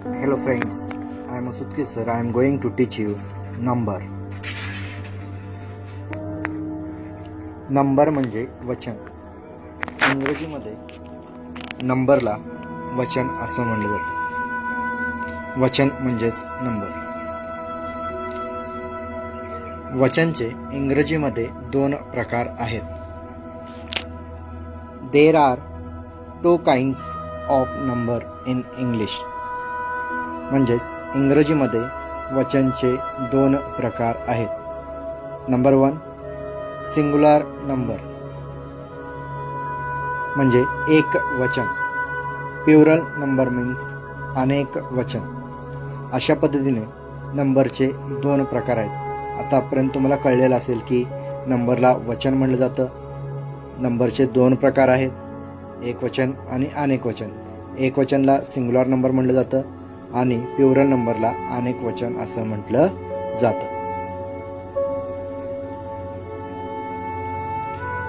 Hello friends, I am Asudki sir. I am going to teach you number. Number म्हणजे वचन. इंग्रजीमध्ये नंबरला वचन असं म्हणलं जातं. वचन म्हणजेच नंबर. वचनचे इंग्रजीमध्ये दोन प्रकार आहेत. There are two kinds of number in English. म्हणजेच इंग्रजीमध्ये वचनचे दोन प्रकार आहेत. नंबर 1 सिंगुलर नंबर म्हणजे एक वचन. प्लुरल नंबर मीन्स अनेक वचन. अशा पद्धतीने नंबरचे दोन प्रकार आहेत. आतापर्यंत तुम्हाला कळलेलं असेल की नंबरला वचन म्हणलं जातं. नंबरचे दोन प्रकार आहेत, एक वचन आणि अनेक वचन. एक वचनला सिंगुलर नंबर म्हणलं जातं आणि प्लुरल नंबरला अनेक वचन असं म्हटलं जातं.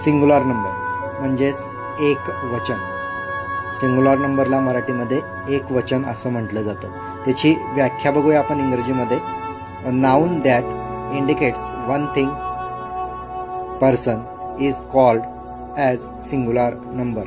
सिंगुलर नंबर म्हणजेच एक वचन. सिंगुलर नंबरला मराठीमध्ये एक वचन असं म्हटलं जातं. त्याची व्याख्या बघूया आपण इंग्रजीमध्ये. Noun that indicates one thing person is called as singular number.